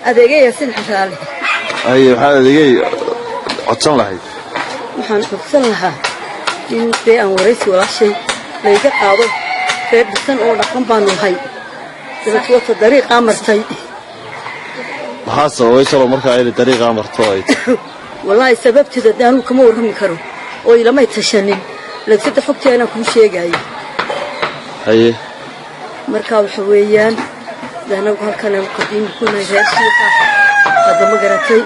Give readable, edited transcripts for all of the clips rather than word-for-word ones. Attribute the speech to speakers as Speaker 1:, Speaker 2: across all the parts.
Speaker 1: adeegay sin xasaale
Speaker 2: ay waxa adeegay codsan lahayd
Speaker 1: waxaan codsan lahaa in aan waraysi walaashay layga qaado feedsan oo dhaqan baan nahay dadka dariiqa martay
Speaker 2: maxaa sababay soo markaa ay dariiqa marto ay
Speaker 1: wallahi sababtida daanu kama warrami karo oo ilamay tashanin laakiin xogteena ku sheegay
Speaker 2: haye
Speaker 1: marka waxa weeyaan dana halkan qadiim kuna raashiqa hada ma garatay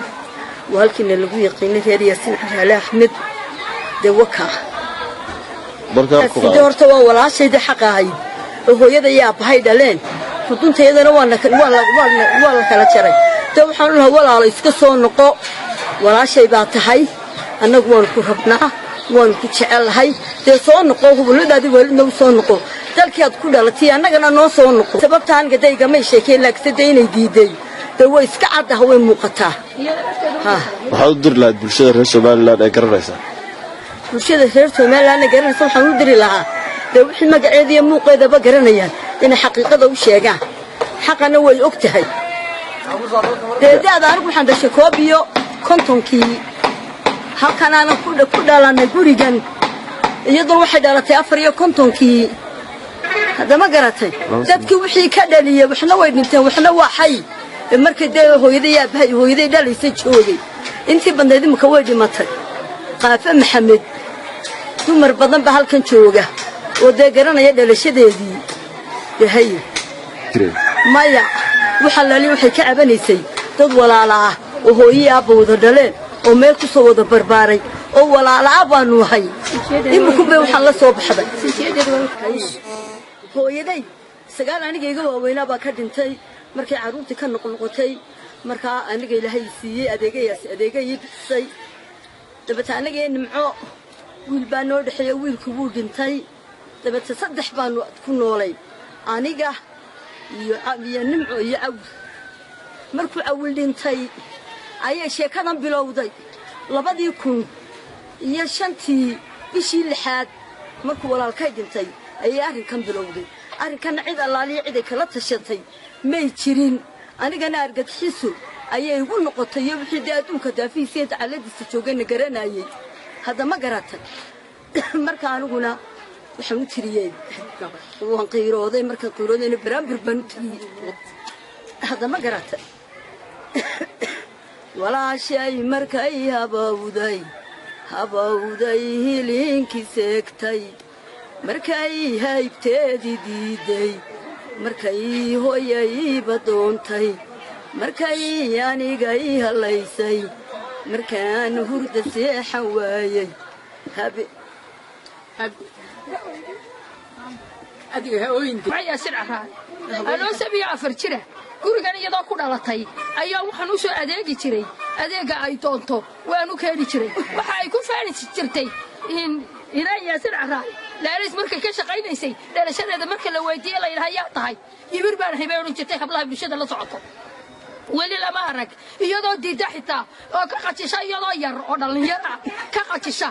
Speaker 1: walkina lagu yaqiinay reer Yaasin Xaale Axmed de waka
Speaker 2: marka ku
Speaker 1: qaaday horta waa walaashayda xaqahay oo hooyada yaa bahay dhaleen xudunteedana waa la kala jaray ta waxaan lahaa walaalo iska soo noqo walaashay baa tahay annagu waan ku rabnaa waan ku jecelahay de soo noqo hubuladaadi waalidna soo noqo dalkii aad ku dhalatay annagana noo soo noqo sababtaan gadayga ma sheekeen laakiin inay diiday de way iska cad ah way muuqataa
Speaker 2: waxa u dir lahayd bulshada reer Soomaaliland ee garanaysa
Speaker 1: bulshada reer Soomaaliland ee garanaysa waxaan u diri lahaa de wixii magaceeda iyo muuqeedaba garanayaan in xaqiiqada u sheegaan xaqana way ogtahay deedaada anigu waxaan dhashay koob iyo kontonkii halkan aan ku dhalanay gurigan iyadoo waxay dhalatay 4 iyo kontonkii hada ma garatay dadkii wixii ka dhaliyay waxna way dhinteen waxna waa xay markay de hooyaday dhalaysay joogay intii bandeed imka way dhimatay qaafa maxamed dumar badan ba halkan jooga oo de garanaya dhalashadeedii yahay maya waxa la leeyahay waxay ka cabanaysay dad walaala ah oo hooyay abooda dhaleen oo meel ku soo wada barbaaray oo walaala ah baanu hay imku bay waxaan la soo baxday hooyaday sagaal aniga iga waaweynaa baa ka dhintay markay caruurtii ka noqnoqotay marka aniga ilaahay siiyay adeegayay dabata aniga nimco wiil baa noo dhaxeeyay wiilku wuu dhintay dabata 3 baan ku noolay aniga iyo nimco iyo awd markuu awil dhintay ayay sheekadan bilowday 2005 bishii 6 markuu walaalkay dhintay ayay arrinkan bilowday arrinkan cid allaaliye cid kala tashatay may jirin anigana argagxiso ayay ugu noqotay wixii adduunka daafiisada caladiisa joogana garanayay hada ma garatay marka aniguna waxaan u tiriyay waan qiirooday marka qiiroodayna baraambir baan u tiriyay hada ma garatay walaashay markay habawday hilinkii seegtay markay haybteedii diiday markay hooyayba doontay markay aniga halaysay markaan hurda seexan waayay
Speaker 3: adiga hooyinta waxay sircaraa anoo 7 jira gurigan iyadoo ku dhalatay ayaa waxaan u soo adeegi jiray adeega ay doonto waan u keeni jiray waxa ay ku faani jirtay inay sircaraa laaris markay ka shaqaynaysay dhalashadeeda marka la weydiiyay la yiraahdo tahay ibir baan haybay u jirtay hablaha bulshada la socoto wali lama arag iyadoo diida xitaa oo ka qajisha iyadoo yar oo dhalinyaro ka qajisha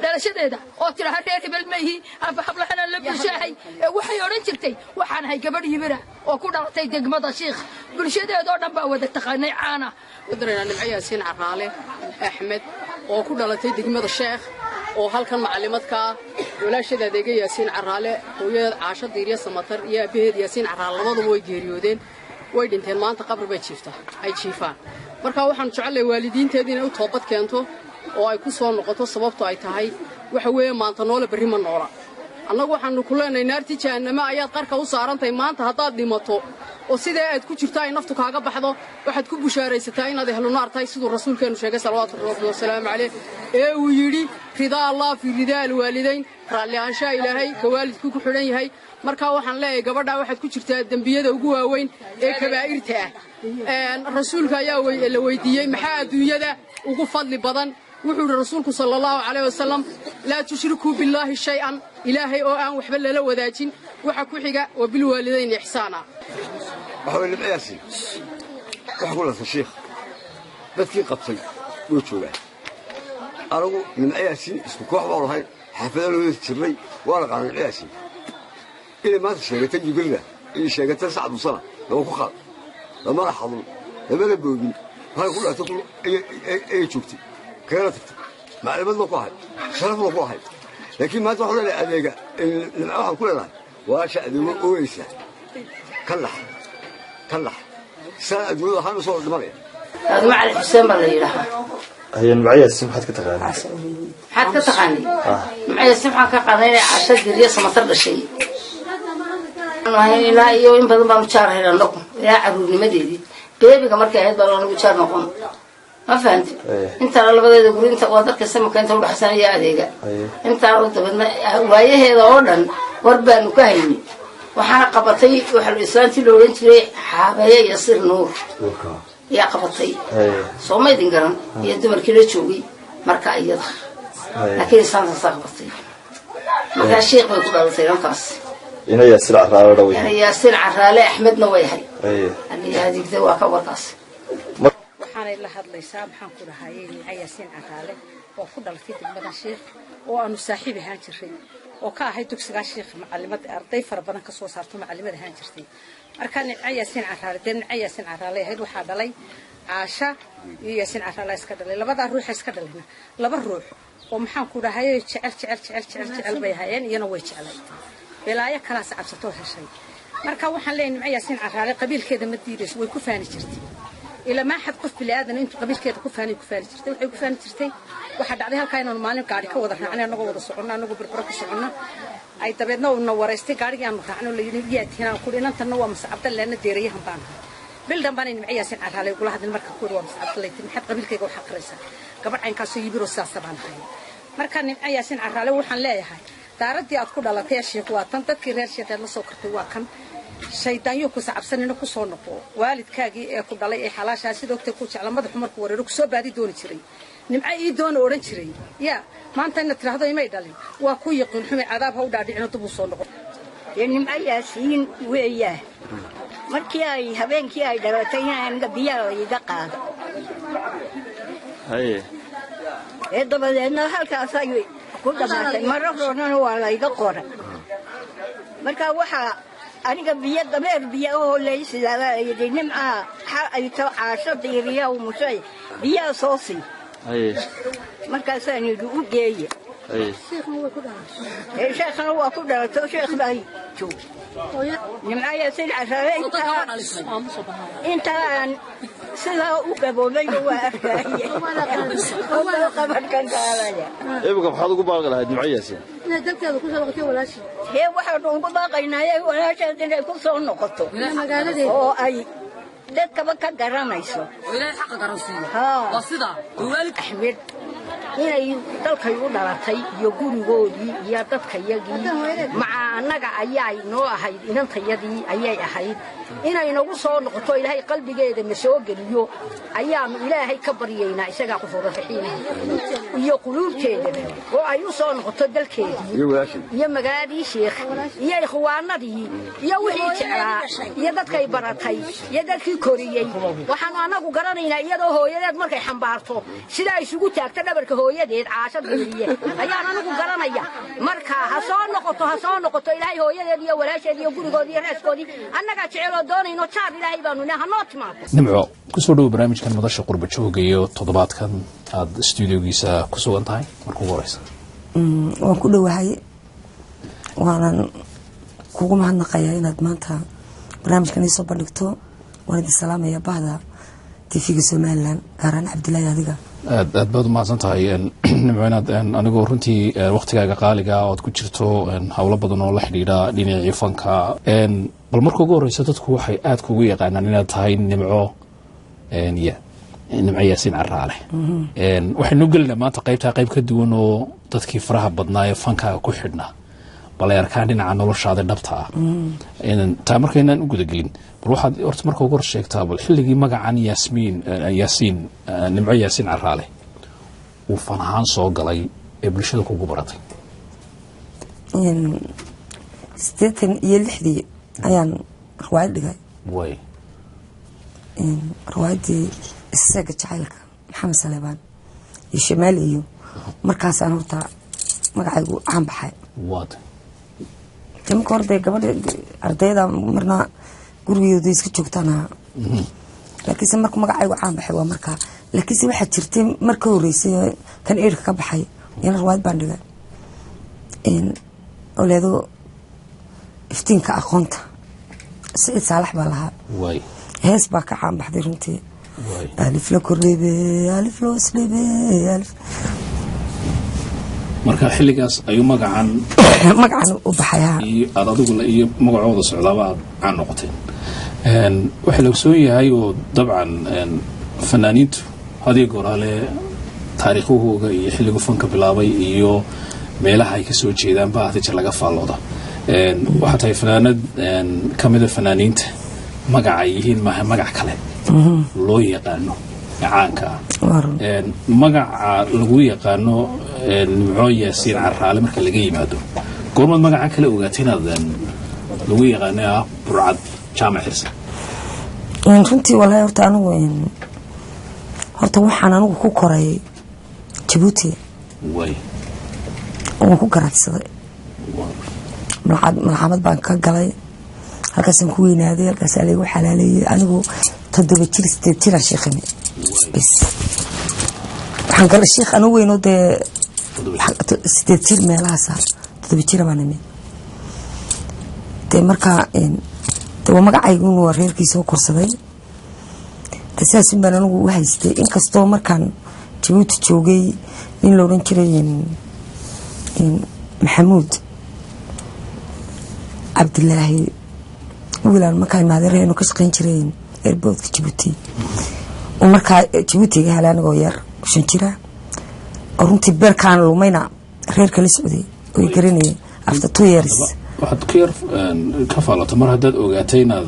Speaker 3: dhalashadeeda oo tiraha dheer hebel meehi hablahana la bulshahay waxay oran jirtay waxaan hay gabadh yimira oo ku dhalatay degmada Sheekh bulshadeeda oo dhan baa wada taqaanay caana
Speaker 4: wadarayna nimco Yaasin Xaale Axmed oo ku dhalatay degmada Sheekh oo halkan macallimadka walaashada adeega Yaasin Xaale hooyada Caasha Diiriya Samatar iyo abaheed Yaasin Xaale labadaba way geeriyoodeen way dhinteen maanta qabri bay jiifaan marka waxaan jecelahay waalidiinteedii inay u toobad keento oo ay ku soo noqoto sababtu ay tahay waxa weeye maanta noole bari ma noola annagu waxaanu ku leenahay naartii jahannama ayaad qarka u saarantay maanta haddaad dhimato oo sidee aad ku jirto ay naftu kaaga baxdo waxaad ku bushaaraysataa inaad ehlu naar tahay siduu rasuulkeenu sheegay salawaatu rabbi wasalaamu calayh ee uu yidhi ridaa allah fi ridaa alwaalidayn raalli aanshaa ilaahay ka waalidku ku xidhan yahay marka waxaan leeyahay gabadha waxaad ku jirtaa dambiyada ugu waaweyn ee kabaa'irta rasuulka ayaa la weydiiyey maxaa adduunyada ugu fadli badan wuxuu rasuulku sallallahu alayhi wasallam la tushriku billahi shay'an ilaahay oo aan waxba lala wadaajin waxa ku xiga oo bil waalidayn ihsaana
Speaker 5: waxay leeyahay waxa kula sheekh dadkii qabtay wuu joogaa anagu nimcayaasiin isku koox baa lahayn xaafada loo jirnay waa la qaadan nimcayaasiin inay maanta sheegatay jubilda iyo sheegatay sacdusana laba ku qaad lamana xadun lamana boogin waxay ku dhaatay ay joogtay kagala tagtay macluumaad ma ku ahay sharaf ma ku ahay laakiin maanta waxaa leedahay adeega nimca waxaan ku leedahay waasha adeego ooyeysa كلح سنة أدوية خامس صور دمرية
Speaker 6: هذا مع الحسين بلا يلاها
Speaker 2: هي المعية السم حد كتغاني
Speaker 6: حد كتغاني معي السم حد كتغاني عشان دريس ما ترد شيء أنا هاي لا يوم بدو بمشار هنا لكم يا عروض مديدي بيبي كمر كهيد بلا نبشار نقوم ما فهمت أنت على بدو تقول أنت قادر كسم كأنت تروح حسن يا أديك أنت على بدنا وياه هذا أوردن وربنا كهيني وحنا قبطي وحنا الإسلام تلو رنتري حابية يصير نور يا قبطي صومي دينجران يدمر كله شوقي مركا أيضا لكن إنسان صاحبتي ما الشيخ ما يقول على سيران كاس
Speaker 2: هنا ياسين عرالة روي
Speaker 6: هنا ياسين عرالة أحمد نويهي اللي هذه كذا وكوركاس
Speaker 7: waxaan ila hadlaysaa maxaan ku dhahay Yaasiin Caraale oo ku dhalatay degmada Sheekh oo aanu saaxiib ahaan jiray oo ka ahay dugsiga Sheekh macallimad arday fara badan ka soo saarto macallimad ahaan jirtay markaan Yaasiin Caraale Yaasiin Caraale ahayd waxa dhalay Aasha iyo Yaasiin Caraale iska dhalay labada ruux iska dhalayna laba ruux oo maxaan ku dhahay jecel bay hayeen iyana way jecelayd bilaayo kala sacabsato heshay marka waxaan leenahay Yaasiin Caraale qabiilkeeda ma diidays way ku faani jirtay إلى ما حد قف بالآذن أنتوا قبل كده كفاني شرتي وحي كفاني شرتي واحد عليها الكائن المالي قاعد كوضح عنا نقول صعنا نقول بالبركة صعنا أي تبينا ونورستي قاعد يعني مخاعنا اللي يجي هنا كلنا تنوع مسعبت لنا ديريه هم بان بلدن بان معي ياسين على يقول هذا المركب كله مسعبت اللي تنحط قبل كده وحق رئيسه قبل عين كاسو يبيرو ساسة بان هاي مركان معي ياسين على وحن لا هاي تاردي أتقول على تيشيك واتن تذكر شيء تلا سكرت واكن شيطان يوكو سعبسن إنه كسر نقو والد كاجي أكو دلائي حلاش هسي دكتور كوش على مدح عمر كوري ركسو بادي دوني شري نمعي دون أورن شري يا ما أنت إن ترى هذا يمي دلي وأكو يقول حمي عذاب هو دادي إنه تبصر نقو
Speaker 8: يعني نمعي ياسين وياه مركي هبين كي دلتين عن قبيلة يدقق
Speaker 2: هاي
Speaker 8: إذا بدنا هالكاسايو كل ما مرة رونا هو على يدقق مركا وحى أنا قبيلة ضمير بيا ليس لا يدي نمعة حق عشرة ديريا ومشي بيا صوصي.
Speaker 2: أيه.
Speaker 8: مركز ثاني يقول جاي.
Speaker 2: أيه.
Speaker 8: الشيخ هو كله توشيخ باي شو. نمعة يصير عشرة أنت سلا وقبولي وأخلاقي. هو قبل كان عليا.
Speaker 2: إيه بقى بحاول أقول لها نمعة ياسين.
Speaker 7: لا دكتور كل وقت ولا شيء.
Speaker 8: هي واحد نقول باقينا يا ولا شيء تاني كل صار نقطه. أو أي ده كمان كان جرّنا يسوع.
Speaker 4: ولا حق جرّسيه.
Speaker 8: ها.
Speaker 4: قصيدة. ووالد
Speaker 8: أحمد. هنا يدك يقول على تي يقول جودي يدك يجي مع نجع أياي نوع هاي إن تيجي أياي هاي هنا ينقول صار نقطه إلهي قلبي جيد مسوق اليوم أيام إلهي كبرينا إسقى كفر الحين يقولون كذا وأيو صار نقطه دل كذا يا مجادي شيخ يا إخواننا دي يا وحيد شعراء يدك يبرتي يدك كوريي وحنا أنا قررنا يده هو يد مركي حنبارته سلا يسوق تأكد بركه hooyadeed caashad guriye ayaan anigu garanaya marka ha soo noqoto ilaahay hooyadeed iyo walaasheed iyo gurigood iyo raaskoodii annaga jecelo doonayno jaar ilaahay baanu leeyahay noo timaado
Speaker 9: nimco ku soo dhaw barnaamijkan madasha qurba joogga iyo toddobaadkan aad stuudiyogiisa ku sugan tahay marka ugu horeysa
Speaker 10: waan ku dhawahay waanan kugu mahadnaqayaa inaad maanta barnaamijkan ii soo bandhigto waan idin salaamaya bahda TV-ga Somaliland gaaraan Cabdullaahi adiga
Speaker 9: aad baad u mahadsan tahay nimcanaad anigoo runtii waqtigaaga qaaliga oo aad ku jirto hawlo badan oo la xidhiidha dhinacii fanka bal marka ugu horeysa dadku waxay aad kugu yaqaanaan inaad tahay nimco Yaasiin Caraale waxaynu gelinaa maanta qayb ka duwan oo dadkii faraha badnaa ee fankaaga ku xidhnaa bal ay arkaan dhinaca noloshaada dhabta ah taa markaynaan u gudagelin bal waxaad horta marka ugu hor sheegtaa bal xilligii magacan nimco Yaasiin Caraale uu fan ahaan soo galay ee bulshada kugu baratay
Speaker 10: 86 ayaan riwaayad dhigay
Speaker 9: way
Speaker 10: riwaayadii isaga jacaylka Maxamed Salebaan iyo Shamaal iyo markaasaan horta magacaygu caan baxay
Speaker 9: waad
Speaker 10: marka hore gabadha ardayda marna gurigooda iska joogtaan laakiinse marka magacaygu caan baxay waa markaa laakiinse waxaa jirtay marka horeysay kan eerka ka baxay yana riwaayad baan dhigay oo leedo iftiinka aqoonta Saciid Saalax baa lahaa
Speaker 9: way
Speaker 10: hees baa ka caan baxday runtii alif la kordhebe alif loo slebe alif
Speaker 9: marka xilligaas ayuu magacan
Speaker 10: u baxayaa
Speaker 9: iyo adigu iyo magacooda socdaaba aan noqotay waxa la soo yahay oo dabcan fanaaniintu hadii goorale taariikhooda iyo xilliga fanka bilaabay iyo meelaha ay ka soo jeedaan baa hadda laga faalooda waxa tahay fanaanad kamida fanaaniinta magaca yihiin magac kale loo yaqaano caanka magaca lagu yaqaano Nimco Yaasiin Caraale marka laga yimaado goorma magaca kale ogaatay inaad lagu yaqaano Burcad Jaamac Xirsi
Speaker 10: runtii wallahi horta anigu waxaan anigu ku koray Djibouti
Speaker 9: way
Speaker 10: oo ku garabsaday malxamad baan ka galay halkaasaan ku weynaaday halkaas aligu xalaaleeyay anigu 7 jir 8 jir sheekhin bas waxaan galay sheekh anu weyno de 8 jir meelahaas 7 jir baan nimid de marka de magacaygu waa reerkiisa korsaday tasaasin baan anigu u haystay in kastoo markaan Djibouti joogay in loo oran jiray Maxamuud Abdullaahi wiilaan markaa maadeerayno ka shaqeyn jireen airportka Djibouti oo markaa Djibouti gaala anagoo yar 5 jira oo runtii beerkaan lumayna reerka la socday oo garanay after 2 years
Speaker 9: waxaad ka faalato mar haddaad ogaatay inaad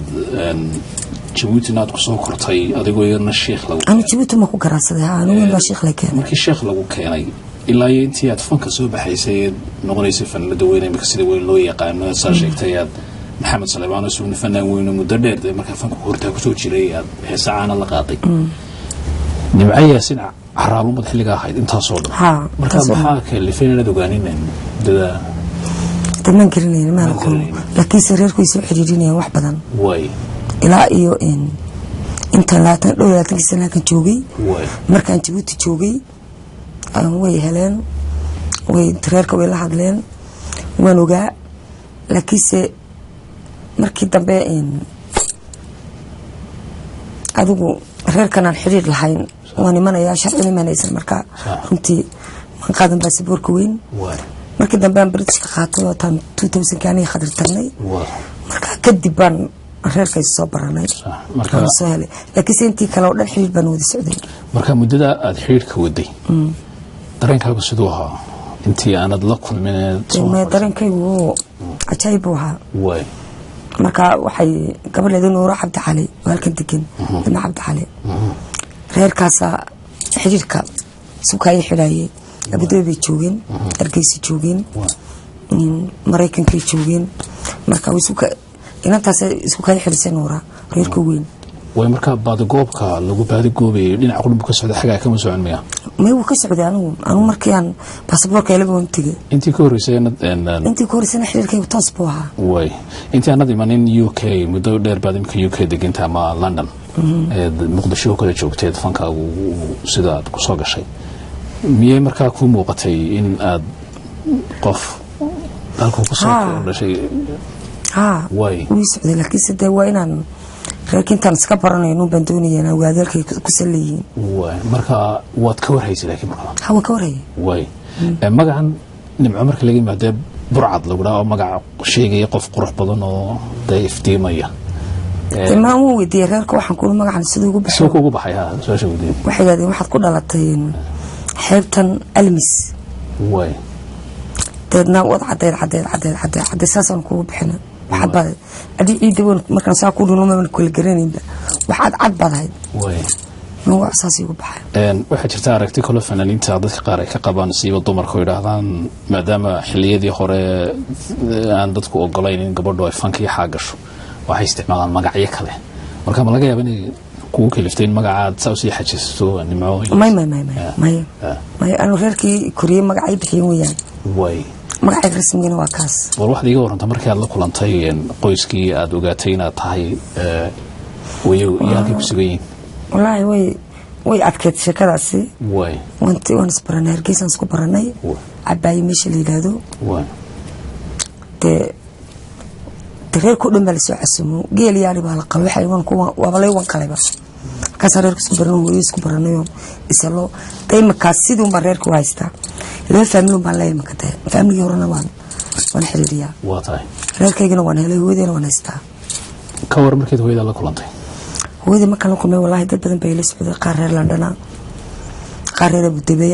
Speaker 9: Djibouti inaad ku soo kortay adigoo yarna sheekh lagu
Speaker 10: ana Djibouti ma ku garaasaday anigu waa sheekh la keenay
Speaker 9: markii sheekh lagu keenay ilaa intii aad fanka soo baxaysay noqonaysay fanaanada weyn ee sida weyn loo yaqaano saa sheegtay aad Maxamed Salebaan oo suuq fanaan weyn muddo dheer marka fanku horta ku soo jiray aad heesaana la qaaday Nimco Yaasiin Caraale mad xilliga ahayd inta soo dhan marka maxaa ka lifeenada ogaanina dada
Speaker 10: taman garanayna ma aqoon laakiin reerku isoo xiriirinayaan wax badan
Speaker 9: way
Speaker 10: ilaa iyo inta 20 sano kan joogay markaan Djibouti joogay way heleen way reerka way la hadleen waan ogaa laakiinse markii dambe adigu reerkan aan xiriir lahayn waan imanaya sharci imanaysan marka runtii man qaadan baasaboorka weyn markii dambe aan British ka qaatay oo tan 2000 kaani khadar tagnay marka kadib baan reerka soo baranay marka soo helay laakiinse intii kale oo dhan xiriir baan wada socday
Speaker 9: marka muddada aad xiriirka waday dareenkaagu sidoo ahaa intii aanad la kulmin
Speaker 10: dareenkaygu ajaayib ahaa
Speaker 9: way
Speaker 10: marka waxay gabadheedu Nuura Cabdi Cali walkan degan Dina Cabdi Cali reerkaas xiriirka suuqay xiraayay abadoobi joogin Hargeysa joogin Mareykanka joogin marka wisuka inantaas isku kay xiriirsan Nuura reerku weyn
Speaker 9: way marka baad goobka lagu baadi goobay dhinaca qulub ka socda xagaa kama soconmaya
Speaker 10: ma uu ka socday anu markii aan baasaboorka ila wantigi
Speaker 9: intii ka
Speaker 10: horeysay xiriirkay toos buu ahaa
Speaker 9: way intii aanad imanin UK muddo dheer baad imka UK deganta ama London Muqdisho kala joogtay fankaagu sida aad ku soo gashay miyay markaa ku muuqatay in aad qof dalka ku soo gashay way
Speaker 10: wuu socday laakiin sidee waa inaan reerkintan iska baranayno baan doonayna waadalkay ku saleeyeen
Speaker 9: way marka waad ka warhaysay laakiin marka
Speaker 10: hawa ka warhay
Speaker 9: way magacan Nimco marka laga yimaado Burcad lagu dhaao magac sheegay qof qurux badan oo iftiimaya
Speaker 10: ma uu weydiiyay reerka waxaan ku magacan sidoo ugu baxay
Speaker 9: soo sheegay
Speaker 10: waxay yiraahdeen waxaad ku dhalatay xeebtan Almis
Speaker 9: way
Speaker 10: dadna wad cadeed saasan ku bixina waxaad baad adii ciidan markaan saa ku dhuno ma kula garanayba waxaad cad baadahay
Speaker 9: way
Speaker 10: noo asaasi ugu baxay
Speaker 9: waxa jirta aragti kala fanaaniinta dadka qaar ay ka qabaan siiba dumarku yiraahdaan maadaama xilliyadii hore aan dadku ogolayn in gabadhu ay fankiga xaagasho waxay isticmaalaan magacyo kale marka ma laga yaabaa in kugu kaliftay magacaad saasi xajisto nimco
Speaker 10: may anu reerkii koriyay magacay bixiyeen weeyaan
Speaker 9: way
Speaker 10: magacay rasmiga waa kaas
Speaker 9: war wax diga waranta markii aad la kulantay qoyskii aad ogaatay inaad tahay yaalkii ku sugayn
Speaker 10: wallaahi way adkeed sheekadaasi
Speaker 9: way
Speaker 10: waan isbaranay hargeysan isku baranay cabaay meesha la yiraahdo
Speaker 9: way
Speaker 10: reerku dhan baa la soo casumo geel yaari baa la qalo waxay waaba lay wan qalayba kaas reerku isku barano way isku baranayo isalo daymarkaas sidoo ma reerku haystaa laba family baan leeyahay makatay family horena waan xiriiriyaa
Speaker 9: waa tahay
Speaker 10: reerkaygana waan helay hooyadeena waan haystaa
Speaker 9: ka war markii hooyada la kulantay
Speaker 10: hooyada markaan la kulmay wallahi dad badan bay la socday qaar reer London qaar reer Abu Dhabi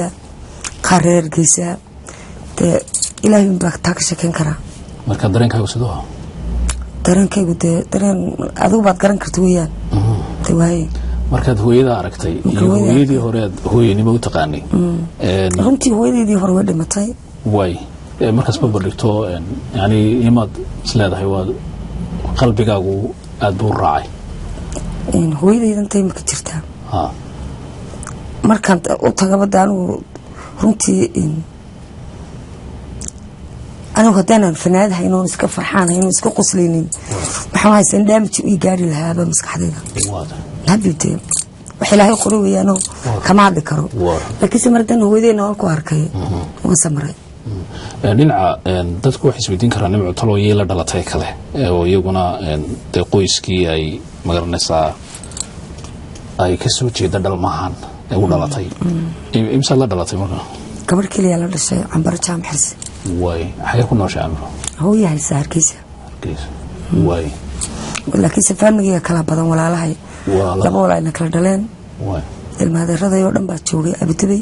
Speaker 10: qaar reer Geesa ilaahay baa taa ka sheekan kara
Speaker 9: marka dareenkaagu sidoo
Speaker 10: dareenkaygu dareen adigu baad garan kartaa weeyaan waay
Speaker 9: markaad hooyada aragtay iyo hooyadii hore hooyanimo u taqaanay
Speaker 10: runtii hooyadii hore way dhimatay
Speaker 9: way markaas ba dhigto yani imaad isleedahay waa qalbigaagu aad buu raacay
Speaker 10: hooyadaydan tay ma ka jirtaa markaan u tagabada anigu runtii anigu haddaanan fanaadaha inuu iska farxaanahay inuu iska qosleynin waxaan haysan damage u gaari lahaaba maskaxdayda habibtee wax ilaahay qori weeyaano kama hadli karo laakiin mardan hooyadeena waan ku arkay waan samray
Speaker 9: dhinaca dadku wax isweydiin karaan nimco talooyay la dhalatay kale oo iyaguna qoyskii ay magaranaysaa ay ka soo jeeda dhalmahan ee u dhalatay imsa la dhalatay marka
Speaker 10: gabar kaliya la dhashay cambar jaam xirsi
Speaker 9: way xagee ku nooshay amro
Speaker 10: hooyahay saarkiisa
Speaker 9: way
Speaker 10: laakiin family kala badan walaalahay laba walaalna kala dhaleen
Speaker 9: way
Speaker 10: ilmaadeerada oo dhan baa joogay abitibay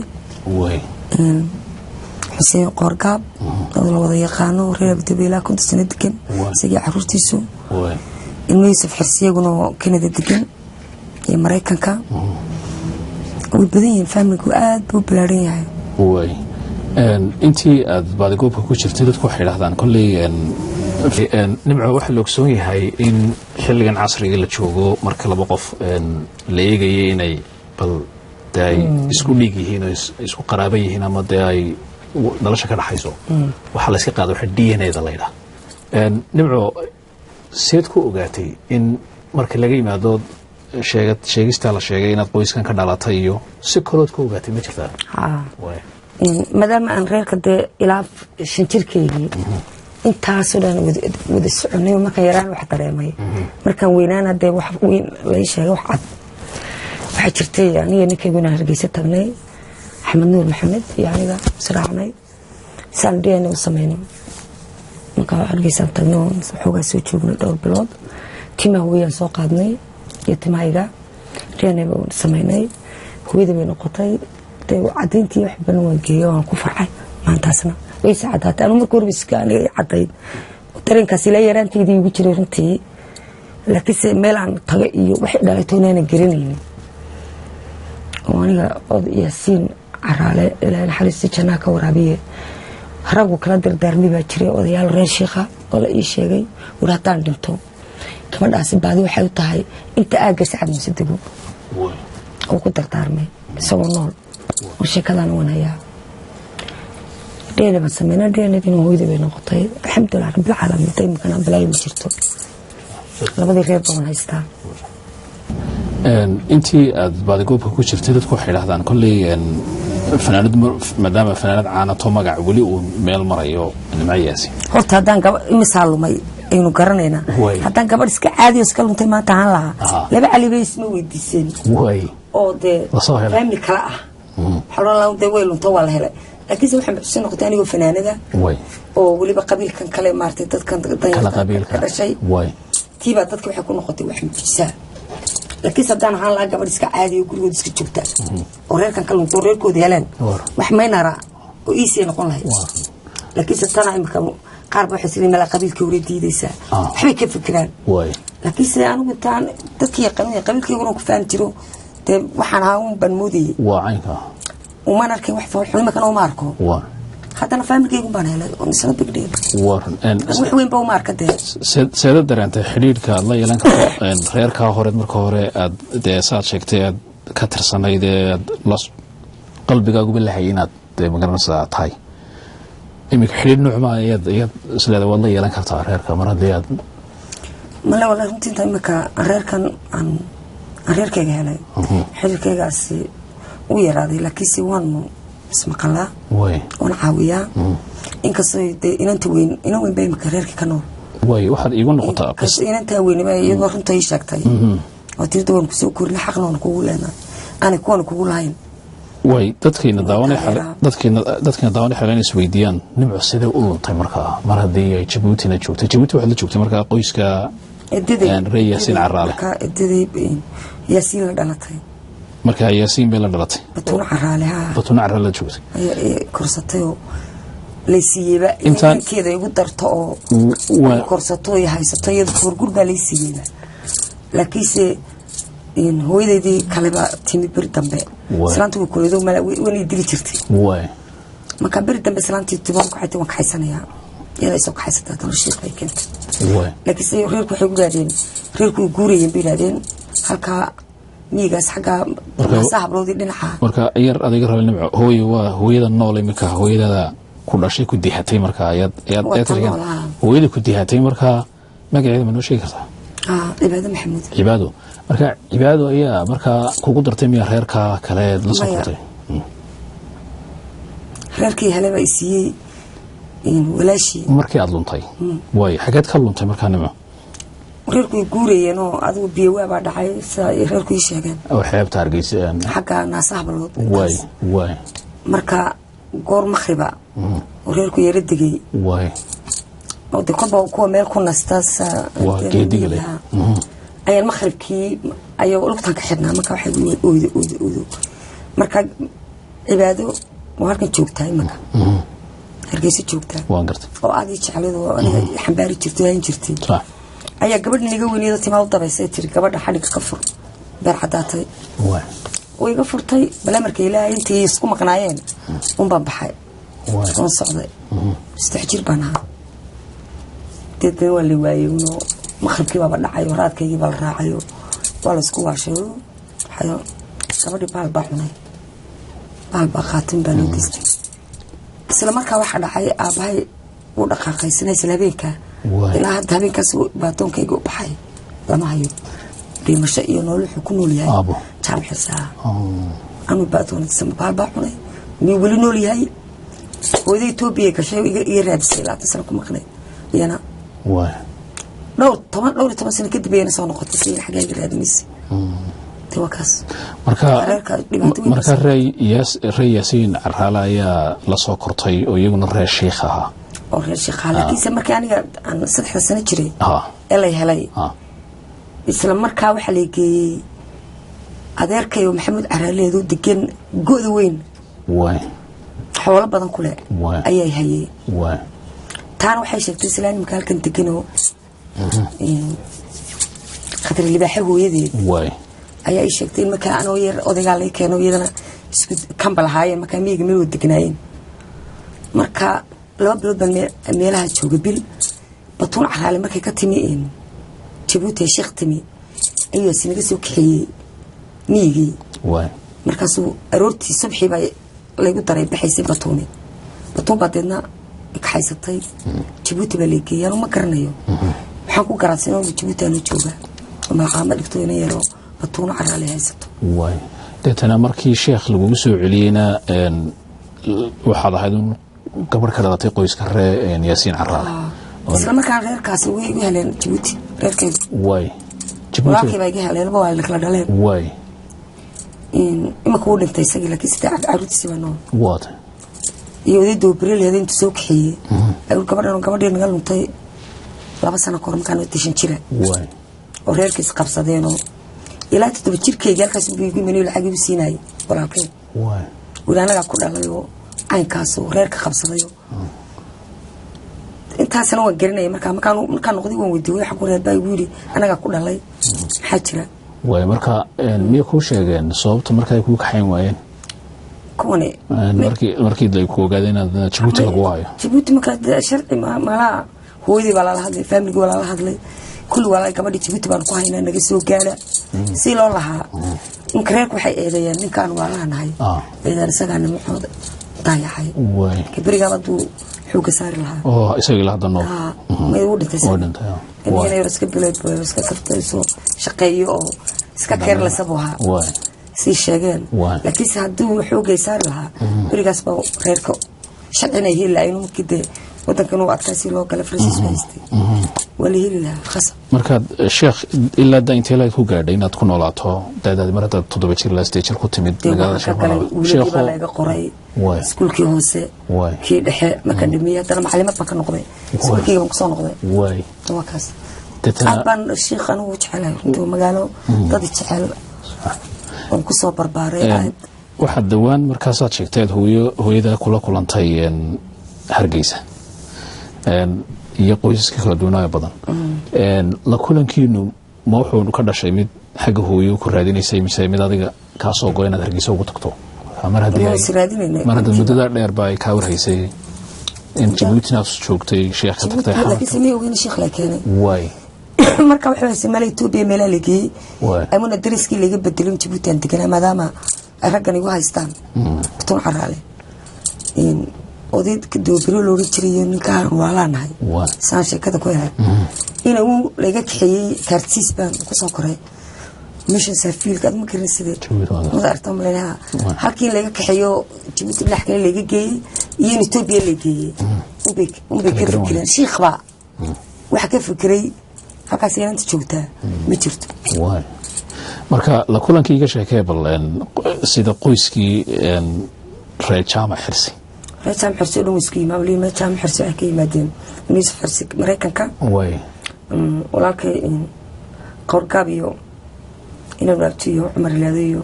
Speaker 9: way
Speaker 10: xuseen qorgaab oo la wada yaqaano reer abitibay la kunta sano degan sigi caruurtiisu
Speaker 9: way
Speaker 10: ilmihiisa xirsiguna Canada degan iyo Mareykanka way badan yihiin family aad buu bilaaran yahay
Speaker 9: way intii aad baadigoobka ku jirtay dadku waxay yiraahdaan kulli nimco waxa loo ogsoon yahay in xilligan casriga la joogo marka laba qof la eegayay inay bal day isku dhig yihiin oo isku qaraabo yihiin ama day nolosha ka dhaxayso waxa la iska qaado waxa DNA-da la yiraahdo nimco seed ku ogaatay in marka laga yimaado sheegista la sheegay inaad qoyskan ka dhalatay iyo si kalood ku ogaatay ma jirtaa
Speaker 10: maadaama aan reerka ilaa 5 jirkeygii intaasoo dhan wada soconay markaan yaraan wax dareemay markaan weynaana wax weyn la sheegay wax cad waxa jirtay aniga ninkayguna Hargeysa tagnay Axmed Nuur Maxamed iyo aniga saraacnay saldeen oo sameeyay marka Hargeysa tagnay xoogaa soo joognay dhowr bilood timaha weeyaan soo qaadnay iyo timahayga reernay sameynay hooyada way noqotay عدينتي وحبنا وجيه وأنا فرحة ما انتسنا ويساعدها أنا مركور بسكاني عدين وترين كسيلة يرانتي دي وجريرنتي لكن ميل عن طريقي وحد لقيتوني أنا جريني وأنا ياسين عرالة إلى الحرس جناك ورابية هربوا كلا دردارمي بشري وديال رشيخة ولا أي شيء ولا تعلمتهم كمان أسيب بعد وحيد تهاي أنت أجلس عاد مصدقه وكنت دردارمي سوى نور وشكلنا ونايا دينا بسمينا دينا دينا هويدا بين قطعي الحمد لله رب العالمين دايما كان بلاي مجرته لبدي غير طبعا هيستا
Speaker 9: انتي baadigoobka ku jirtay dadku waxay yiraahdaan kulli fanaanad maadaama fanaanad caanato magac wali uu meel marayo nimcayaasi
Speaker 10: horta hadaan misaalumay aynu garanayna hadaan gabadh iska caadi iska luntay maanta aan lahaa laba cali bay isma weydiiseen
Speaker 9: way
Speaker 10: oo family kala ah xallan de way lunto wala helay laakiin waxaan bixin noqotay aniga fanaanada
Speaker 9: way
Speaker 10: oo waliba qabiilkan kale maartay dadkan
Speaker 9: kala qabiilka way
Speaker 10: tiiba dadku waxay ku noqotay wax mujisa laakiin sadaan aan la gabadh iska caadi oo gurigood iska joogta oo reerkan kale lunto reerkooda helaan wax meynara oo iisii noqon lahayd laakiin sadaan imka qaar waxay sidii mala qabiilka wada diidaysa waxbay ka fikiraan
Speaker 9: way
Speaker 10: laakiin si anigu taan dadkii yaqaan qabiilkayga ku fahmi jiro waxaan ahaa un ban moodiyay
Speaker 9: waa aynka
Speaker 10: وما نركي واحد فوق حلمك أنا وما أركو haddana faamilkaygu baan helay oo isla bigdheen
Speaker 9: waran
Speaker 10: wax weyn baa uma arkadee
Speaker 9: seeda dareentay xidhiidhka aad la yeelan karto reerkaa hore marka hore aad dee saad sheegtay aad ka tirsanayd ee aad qalbigaaguba lahayay inaad dee magaranaysaa tahay iminka xidhiidh nuucma ayaad isleeda waad la yeelan kartaa reerka mar haddii aad
Speaker 10: male wala runtii inta imika reerkan aan reerkayga helay xidhiidhkaygaasi u yaraaday laakiinse waanu ismaqalaa waan caawiyaa inkastoo dee inanta weyn inan weyn baa imika reerkii ka nool
Speaker 9: way waxaad iigu noqotaa
Speaker 10: inantaa weynaba iyadoo runta ii sheegtay oo tirda waan kusoo korina xaqna waan kugu leenahay aanay kuwana kugu lahayn
Speaker 9: way dadkiina daawanay xaleen isweydiiyaan nimco sidee u luntay markaa mar haddii ay jabuutina joogtay jabuuti waxaad la joogtay markaa qoyska ree yaasiin caraale
Speaker 10: edaday yaasiin la dhalatay
Speaker 9: markaa yaasiin bay la dhalatay
Speaker 10: batuuna caraale
Speaker 9: la joogtay
Speaker 10: ayaa korsatay oo laysiiyeyba inkeeda igu darto oo korsato iyo haysato iyada foorgur baa laysiiyeyba laakiinse hooyadeydii kaleba timi beri dambe islaanta way kuleedo wanay dili jirtay markaa beri dambe islaantii tibaan ku xaytay waan kaxaysanayaa iyada isoo kaxaysataa dalo sheekh bay keentay laakiinse reerku waxay gudaadeen reerku way guurayeen bay yidhahdeen halkaa miyigaas xaggaa maasaa habloodii dhinaca
Speaker 9: marka yar adiga raba nimco hooyo waa hooyada nool iminka hooyadada ku dhashay ku dihatay markaa ayaad hooyada ku dihatay markaa magaceeda ma noo sheegi kartaa
Speaker 10: cibaado maxamuud
Speaker 9: cibaado marka cibaado ayaa markaa kugu dartay miya reerka kale la soo kortay
Speaker 10: reerkii hele baa isiiyey walaashii
Speaker 9: markii aad luntay way xageed ka luntay markaa nimco
Speaker 10: reerku way guurayeen oo adigu biyowa baa dhacay sida reerku ii sheegeen
Speaker 9: oo xeebta Hargeysa
Speaker 10: xagga naasaha balood
Speaker 9: way
Speaker 10: marka goor makhriba oo reerku yara degay oo de kolba kuwa meel ku nastaas
Speaker 9: waa geedigale
Speaker 10: ayaan makhribkii ayuu lugtan ka xidhnaa marka waxay oodo marka cibaado waa halkan joogtaa imaka Hargeysa joogtaa
Speaker 9: waan gartay
Speaker 10: oo aad ii jecleed oo aniga xambaari jirtay hayn jirtay ayaa gabadh niga weyneeda timaa u dabaysay tiri gabadha xadhig ka fur beer cadaatay way iga furtay bala markay ilaahay intii isku maqnaayeen baan baxay waan socday istixjir baan ahaa dadna waa la waayay inuu makhribkii baaba dhacay oo raadkaygii baa la raacay waa la isku waashay hayo gabadhi baal baa cunay baal baa qaatin baa loo geystay isla markaa waxaa dhacay aabahay uu dhaqaaqay sinaysa habeenka ilaa hadda habeenkaas baatoonkayga u baxay lama hayo dhimasho iyo nolol wuxuu ku nool yahay jaamcisaa anu baatoonaysa baal baa cunay miyuu weli nool yahay hooyada Itoobiya gashay iga raadisay laata sano ku maqnay iyana dhowr toban sano kadib ayana soo noqotay si xagga raadinaysa tawakaas
Speaker 9: marka ree yaasiin caraale ayaa la soo kortay oo iyaguna reer sheekh ahaa
Speaker 10: oo reer sheekh laakiinse markii aniga aan 3 sano jiray elay helay isla markaa waxa la geeyay adeerkay oo maxamed caraaleedo degan gooda weyn xoolo badan kule ayay hayay taana waxay sheegtay islaam markaa halkan degan oo qadar libaaxa hooyadeed ayaa ii sheegtay markaa anoo yar odaygaa la keeno iyadana isku kambal ahaayeen markaa miyiga meel wada degnaayeen marka 2 bilood baan meelaha jooga bil batuun caraale markay ka timi Djibouti sheekh timi ayuu sinaga soo kaxeeyay miyigii markaasuu aroortii subaxii baa lagu daray baxaysay batuun baa deedna kaxaysatay Djibouti baa leegeeyay ma garanayo waxaan ku garaadsan oo Djibouti aan jooga ma qaama dhigto inay yaro batuun caraale haysato
Speaker 9: deetana markii sheekh lagu soo celiyayna waxaad ahayd gabar ka dhalatay qoyska ree yaasiin caraale
Speaker 10: isla markaa reerkaasi way igu heleen Djibouti reerkeedu
Speaker 9: Djibouti
Speaker 10: baa iga heleen waa la kala dhaleen imaka uu dhintay isagii laakiin saddex caruurtiisa baa nool iyo wadada Bril intuu soo kaxeeyay ayuu gabadhii naga luntay 2 sano ka hor markaan dishin jira oo reerkiis qabsadeen oo ilaa 7 jirkayga halkaas uu igu minay lacag igu siinay walaalkay walaanaga ku dhalay oo aynkaas oo reerka qabsaday intaasna waan garanay markaan noqday waan weydiiyay waxa ku reer baa igu yiri anaga ku dhalay maxaa jira
Speaker 9: marka miya ku sheegeen sababta markay ku kaxayn waayeen
Speaker 10: kuwani
Speaker 9: markii ay ku ogaadeen inaad Djibouti lagu hayo
Speaker 10: Djibouti markaa sharci malaa hooyadii baa lala hadlay family waa lala hadlay kulli waa gabadhi Djibouti baan ku haynaa naga soo gaala si loo lahaa inkareerku waxay eedayeen ninkaan waa laanahay eedan isagaana muxuu dayaxay kibriga badu xooga saar lahaa
Speaker 9: isaga la hadano
Speaker 10: may u dhintay inay iska bilayd iska kartayso shaqeeyo oo iska keer la sabuha si sheegeen laakiin hadduu xooga saar lahaa barigaas baa reerka shaqina hilaa inuu kide wadankan uu adkaasi loo kala Francis haystay wali hilaa khasab
Speaker 9: marka sheekh ilaa dayntii la ku gaadhay inaad ku noolaato daadad marada 7 jir la stage ku timid magaalada
Speaker 10: sheekh laga qoray iskuulkii hoose kii dhexe marka dhimiyay dana macallimad baan ka noqday iskuulkii baan ku soo noqday wakaas aban sheekh anu jecelahay intuu magaalo dad jecel oo ku soo barbaaray
Speaker 9: waxa dawaan markaas aad sheegtay hooyada kula kulantay Hargeysa iyo qoysaska kala duwanaa badan la kulankiinu ma wuxuu ka dhashay mid xagga hooyo ku raadinaysay mise mid adiga ka soo go'ay inaad Hargeysa ugu tagto mar hadii muddada dheer baa ka warhaysay in Djibouti nafs joogtay sheekh ka tagtay
Speaker 10: laakiin samee ugu sheekh la keenay marka waxa ay Soomaaliya Itoobiya meel leegay amuna dariskii laga bedelin Djibouti aan deganaa maadaama raggan igu haystaan toon xaraale odayd ka doobiro loo jiray ninkaan waa laanahay saan sheekada ku yahay inuu laga kaxeeyay kartiis baan ku soo koray mission safiilka ma karin sidee ma aragtaa malena halkii laga kaxeeyo Djibouti la xaqay laga geeyay iyo Itoobiya la geeyay ubay ka fikireen sheekh ba waxa ka fikiray halkaas inta joogtaa ma jirto
Speaker 9: marka la kulankiiga sheekay bal sida qoyskii reer Jaamac Xirsi
Speaker 10: reetam xirsi oo iskii maamulay ma jaam xirsi ay ka yimaadeen miis xirsi Mareykanka walaalkay qorgaabiyo inuu raabtiyo Umar Laadayo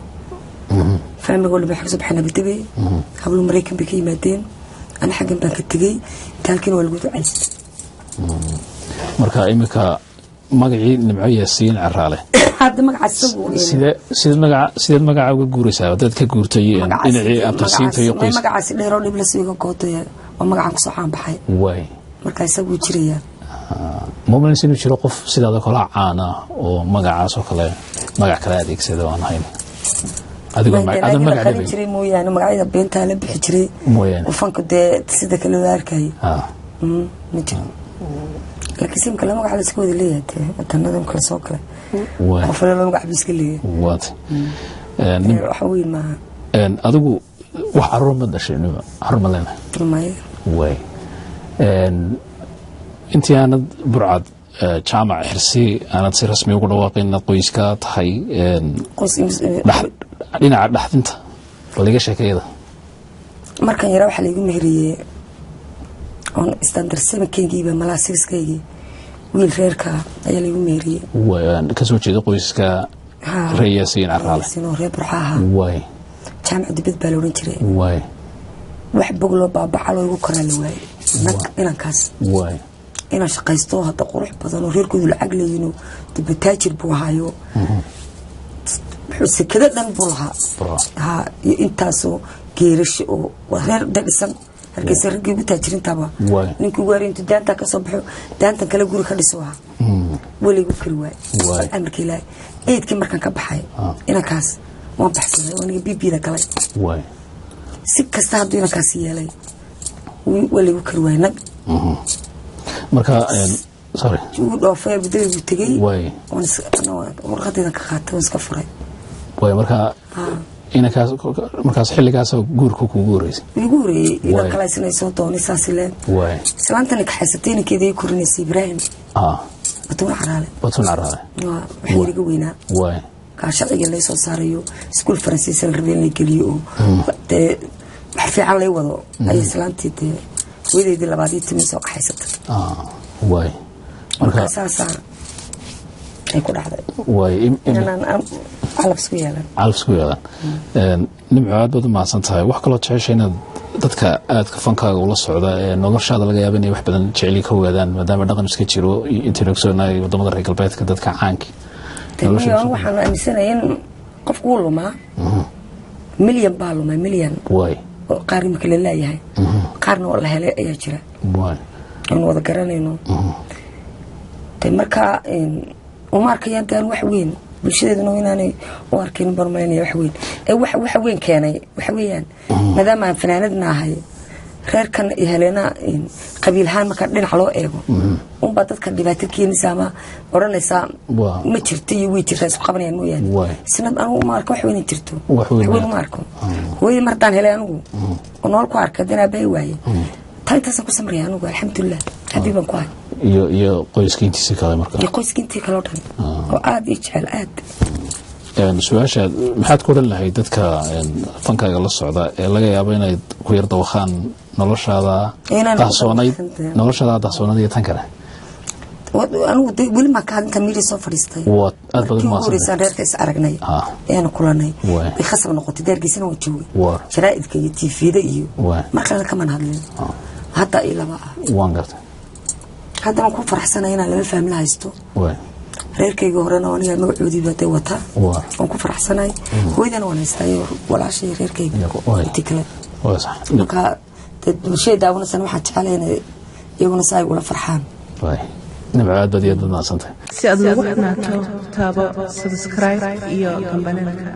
Speaker 10: family wala baxay subxana bitagay hablo Mareykan bay ka yimaadeen ana xagan baan ka tagay talkiin waa lagu ducaystay
Speaker 9: marka imika magacii Nimco Yaasiin Caraale
Speaker 10: hadda magacaasgu
Speaker 9: sida magaca uga guuraysaa dad ka guurtay dhinacii abtirsiinta iyo qoys
Speaker 10: magacaas dheero dib la siigo gootay oo magaca ku soo xaan baxay marka isagu jiraya
Speaker 9: mooman inuu jiro qof sidaada kala caana oo magacaas oo kale magac kale adeegsada aan hayn adiga magaca
Speaker 10: jiray mooyaan magacyada beenta la bixi jiray oo fanku sida kale loo arkay ma jiro laakiin simka lama waxa la isku wada leeyahay wadanada kala soo kale qofna lama waxa iska leeyahay waxa weyn ma
Speaker 9: adigu wax arur ma dhashay arur ma leeyahay intii aanad burcad jaamac Xirsi aanad si rasmi ugu dhawaaqin qoyska tahay dhinaca dhaxdinta laga sheekayada
Speaker 10: markan yara waxa lagu meheriyay on standard 7 keegiiba malaasiskaygi wiil reerka ayaa lagu meeriyay
Speaker 9: ka soo jeedo qoyska Yaasiin Caraale
Speaker 10: sino reer burxaha jaamac dibad baa loo oran jiray wax boglo baabaca loogu koraa la waayay inankaas inaan shaqaysto hadda qurux badan oo reerkoodu lacag leeyino dibataajir buu hayo xusikada dhan buu lahaa intaasoo geerasho oo reer dadhisan hargeysa ragii ugu taajirintaaba ninkii ugu haray intuu daanta ka soo baxo daantan kale guri ka dhiso aha weligu kari waay amarka ilaahay eedkii markaan ka baxay inankaas waan baxsaday aniga biibida galay si kasta hadduu inankaas yeelay weligu kari waay nag
Speaker 9: marka sorry
Speaker 10: uu dhoofay budaygu tagay warqadeedan ka qaatay waan iska furay
Speaker 9: marka inakaas markaas xilligaas guurku kugu horeysay
Speaker 10: ugu horeeyay ila kala isnayso doonay saasileen islaantana ka xaysatay inkeedii korinaysa Ibrahim batun Caraale waxay iga weynaa ka shaqada la soo saarayo iskuul Faransiis la rabay in la geliyo wax fiican lay wado ay islaantii weedeedii labaadii timi soo qaxaysatay marka saasa ay ku dhacday inaan calafsku yeelan nimco aad baad u mahadsan tahay wax kaloo jecesha inaad dadka aadka fankaaga ula socda noloshaada laga yaaba inay wax badan jeceli ka ogaadaan maadaama dhaqan iska jiro intii ogsoonaay wadamada reer galbeedka dadka caanki waxaan aaminsanahay in qofku uu lumaa milyan baa lumay milyan
Speaker 9: waay
Speaker 10: oo qaar imika la leeyahay qaarna oo la helay ayaa jira
Speaker 9: waay
Speaker 10: aan wada garanayno tay markaa uma arkayaan daan wax weyn bulshadeeduna inaanay u arkin barmaynaya wax weyn wax weyn keenay wax weeyaan maadaama aan fanaanadna ahay reerkan iyo Helena qabiilhaan marka dhinac loo eego unba dadka dhibaato keenaysa ama oranaysa ma jirto iyo way jirtaa isku qabanayaan mooyaan sanad anu ma arko wax weyn jirto wax weyn ma arko way martaan helay anigu oo nool ku arka dana bay waaye tayntaas ku samray anigu alxamdulillah hadiiban ku hay
Speaker 9: iyo qoyskiintiisa kale marka
Speaker 10: iyo qoyskiintii kale oo dhan oo aad iyo jecel aad
Speaker 9: su'aasha maxaad ku oran lahayd dadka fankaaga la socda ee laga yaabo inay ku yar dawaqaan noloshaada dahsoonayd iyo tan kale
Speaker 10: anigu weli ma ka hadinta miiri soo fadhiistay
Speaker 9: aad badan ma
Speaker 10: soo reerka is aragnay ayaan kulanay way khasab noqotay deergiisana waa joogay sharaa'idka iyo TV-da iyo markale kama hadlin hadda ilaba
Speaker 9: waan gartay
Speaker 10: hadda ku faraxsanahay inaan laba family haysto reerkayga horena aniga magacoodii baatay wata waan ku faraxsanahay hooyadana waan haystay walaashay reerkayga intii kale marka bulshada daawanaysan waxaan jecelahay iyaguna si ay ula farxaan
Speaker 9: nabcaad badiyad badnaasantay
Speaker 11: si aad ugu xidhnaato taabo subscribe iyo kambanelka